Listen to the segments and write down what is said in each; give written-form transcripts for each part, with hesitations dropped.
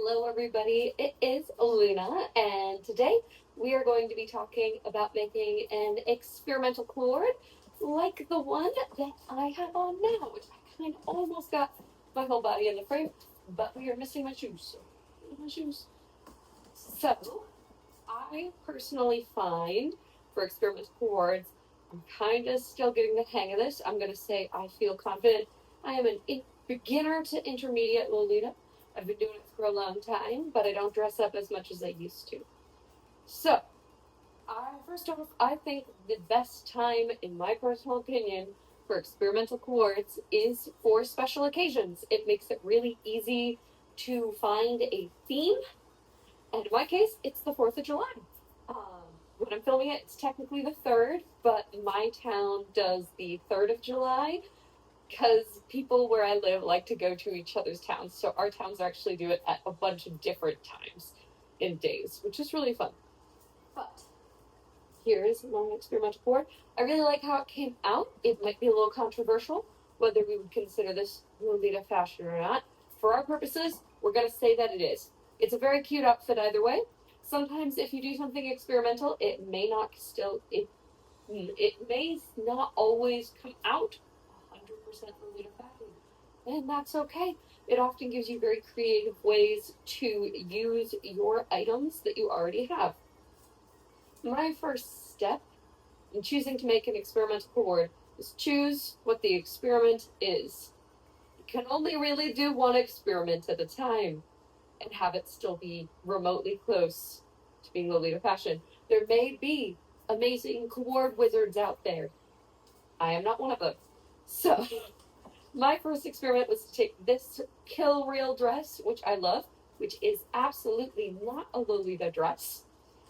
Hello everybody, it is Luna, and today we are going to be talking about making an experimental cord like the one that I have on now, which I kind of almost got my whole body in the frame, but we are missing my shoes. So, I personally find for experimental cords, I'm kind of still getting the hang of this. I'm going to say I feel confident. I am a beginner to intermediate Lolita. I've been doing it for a long time, but I don't dress up as much as I used to. So, first off, I think the best time, in my personal opinion, for experimental cords is for special occasions. It makes it really easy to find a theme, and in my case, it's the 4th of July. When I'm filming it, it's technically the 3rd, but my town does the 3rd of July, because people where I live like to go to each other's towns, so our towns actually do it at a bunch of different times in days, which is really fun. But here's my experimental cord. I really like how it came out. It might be a little controversial whether we would consider this Lolita fashion or not. For our purposes, we're going to say that it is. It's a very cute outfit either way. Sometimes if you do something experimental, it may not always come out 100% Lolita fashion, and that's okay. It often gives you very creative ways to use your items that you already have. My first step in choosing to make an experimental cord is choose what the experiment is. You can only really do one experiment at a time and have it still be remotely close to being Lolita fashion. There may be amazing cord wizards out there. I am not one of them. So, my first experiment was to take this Kill Real dress, which I love, which is absolutely not a Lolita dress.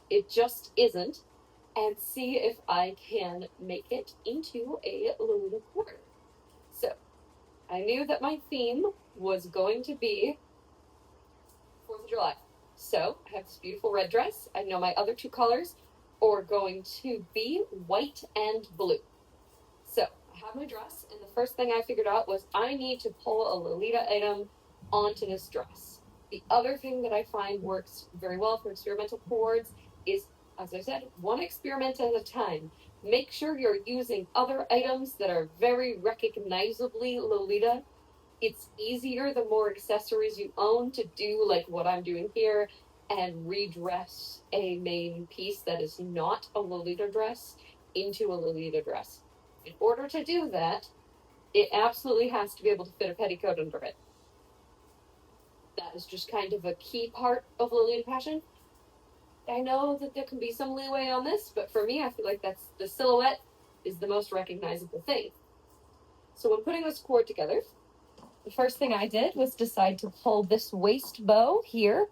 It just isn't. And see if I can make it into a Lolita cord. So, I knew that my theme was going to be 4th of July. So, I have this beautiful red dress. I know my other two colors are going to be white and blue. So, I have my dress, and the first thing I figured out was I need to pull a Lolita item onto this dress. The other thing that I find works very well for experimental cords is, as I said, one experiment at a time. Make sure you're using other items that are very recognizably Lolita. It's easier the more accessories you own to do like what I'm doing here and redress a main piece that is not a Lolita dress into a Lolita dress. In order to do that, it absolutely has to be able to fit a petticoat under it. That is just kind of a key part of Lolita fashion. I know that there can be some leeway on this, but for me, I feel like that's the silhouette is the most recognizable thing. So when putting this cord together, the first thing I did was decide to pull this waist bow here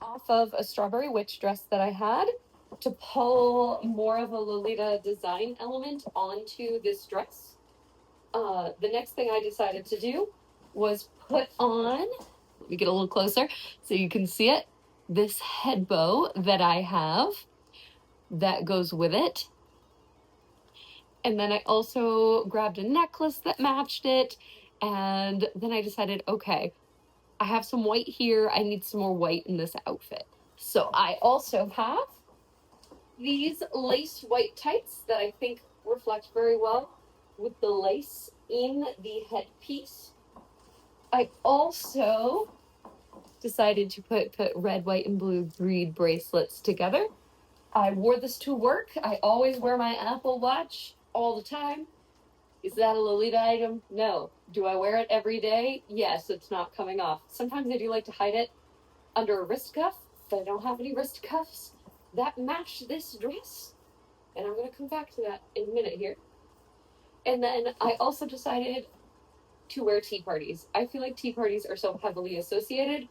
off of a Strawberry Witch dress that I had to pull more of a Lolita design element onto this dress. The next thing I decided to do was put on, let me get a little closer so you can see it, this head bow that I have that goes with it. And then I also grabbed a necklace that matched it. And then I decided, okay, I have some white here. I need some more white in this outfit. So I also have these lace white tights that I think reflect very well with the lace in the headpiece. I also decided to put red, white, and blue bead bracelets together. I wore this to work. I always wear my Apple Watch all the time. Is that a Lolita item? No. Do I wear it every day? Yes, it's not coming off. Sometimes I do like to hide it under a wrist cuff, but I don't have any wrist cuffs that match this dress. And I'm going to come back to that in a minute here. And then I also decided to wear tea parties. I feel like tea parties are so heavily associated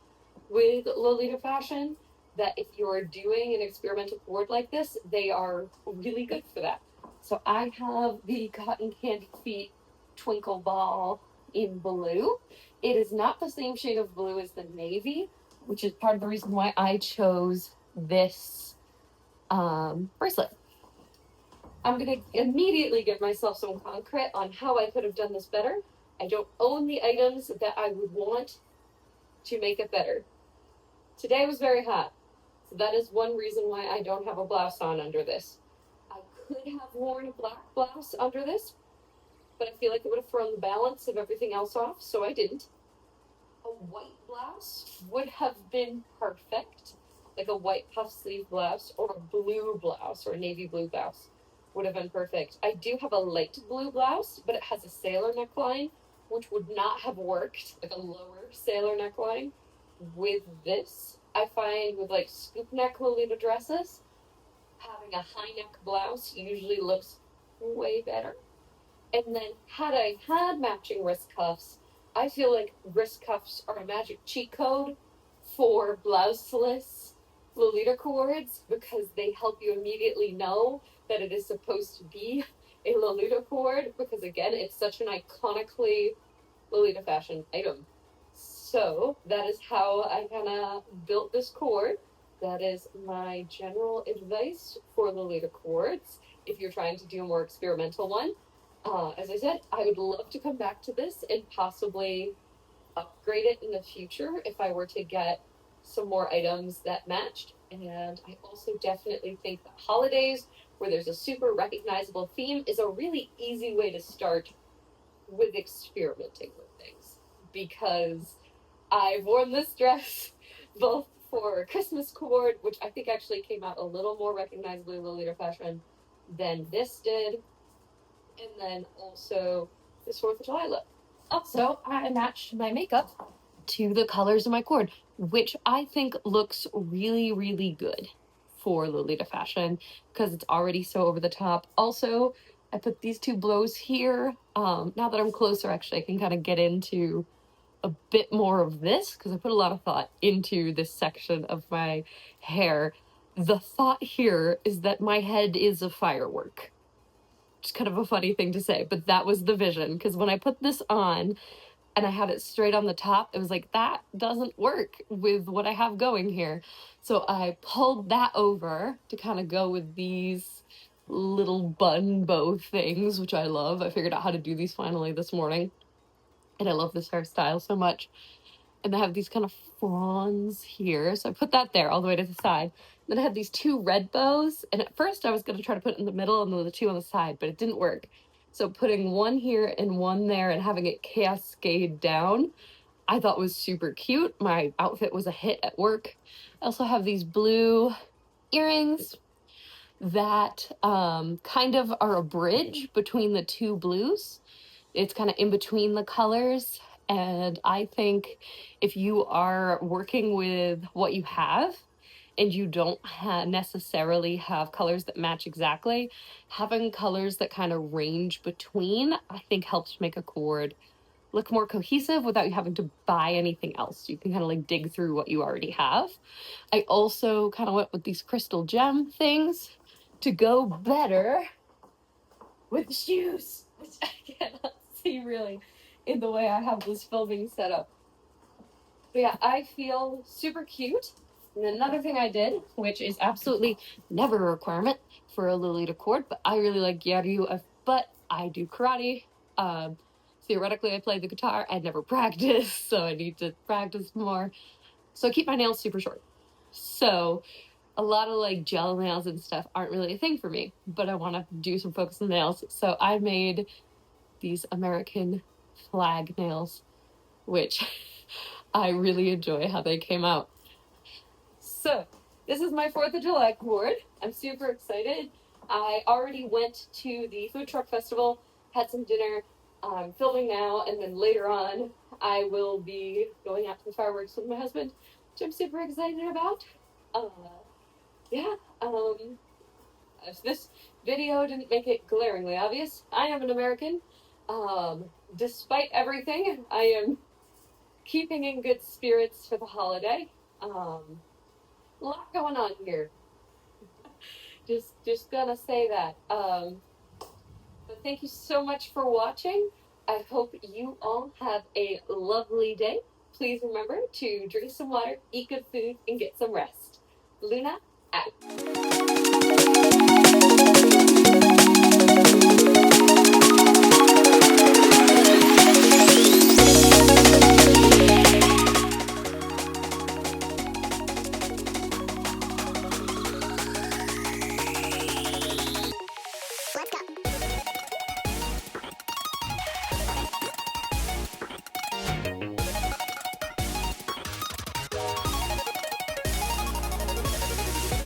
with Lolita fashion that if you're doing an experimental cord like this, they are really good for that. So I have the Cotton Candy Feet Twinkle Ball in blue. It is not the same shade of blue as the navy, which is part of the reason why I chose this bracelet. I'm going to immediately give myself some concrete on how I could have done this better. I don't own the items that I would want to make it better. Today was very hot, so that is one reason why I don't have a blouse on under this. I could have worn a black blouse under this, but I feel like it would have thrown the balance of everything else off, so I didn't. A white blouse would have been perfect, like a white puff sleeve blouse or a blue blouse or a navy blue blouse would have been perfect. I do have a light blue blouse, but it has a sailor neckline, which would not have worked, like a lower sailor neckline with this. I find with like scoop neck Lolita dresses, having a high neck blouse usually looks way better. And then had I had matching wrist cuffs, I feel like wrist cuffs are a magic cheat code for blouseless Lolita Coords because they help you immediately know that it is supposed to be a Lolita Coord because again, it's such an iconically Lolita fashion item. So that is how I kind of built this cord. That is my general advice for Lolita Coords. If you're trying to do a more experimental one, as I said, I would love to come back to this and possibly upgrade it in the future if I were to get some more items that matched. And I also definitely think that holidays, where there's a super recognizable theme, is a really easy way to start with experimenting with things. Because I've worn this dress both for Christmas Coord, which I think actually came out a little more recognizably Lolita fashion than this did, and then also this 4th of July look. Also, I matched my makeup to the colors of my cord, which I think looks really, really good for Lolita fashion because it's already so over the top. Also, I put these 2 blows here. Now that I'm closer, actually, I can kind of get into a bit more of this because I put a lot of thought into this section of my hair. The thought here is that my head is a firework. Just kind of a funny thing to say, but that was the vision because when I put this on and I had it straight on the top, it was like, that doesn't work with what I have going here. So I pulled that over to kind of go with these little bun bow things, which I love. I figured out how to do these finally this morning. And I love this hairstyle so much. And they have these kind of fronds here. So I put that there all the way to the side. Then I had these 2 red bows. And at first I was going to try to put it in the middle and then the 2 on the side, but it didn't work. So putting one here and one there and having it cascade down, I thought was super cute. My outfit was a hit at work. I also have these blue earrings that kind of are a bridge between the 2 blues. It's kind of in between the colors. And I think if you are working with what you have and you don't necessarily have colors that match exactly, having colors that kind of range between, I think helps make a cord look more cohesive without you having to buy anything else. You can kind of like dig through what you already have. I also kind of went with these crystal gem things to go better with the shoes, which I cannot see really in the way I have this filming set up. But yeah, I feel super cute. And another thing I did, which is absolutely never a requirement for a Lolita Coord, but I really like Yaryu, but I do karate. Theoretically, I play the guitar. I never practice, so I need to practice more. So I keep my nails super short. So a lot of like gel nails and stuff aren't really a thing for me, but I want to do some focus on nails. So I made these American flag nails, which I really enjoy how they came out. So this is my 4th of July cord. I'm super excited. I already went to the food truck festival, had some dinner. I'm filming now, and then later on, I will be going out to the fireworks with my husband, which I'm super excited about. Yeah, if this video didn't make it glaringly obvious, I am an American. Despite everything, I am keeping in good spirits for the holiday. A lot going on here. Just gonna say that. But thank you so much for watching. I hope you all have a lovely day. Please remember to drink some water, eat good food, and get some rest. Luna, out.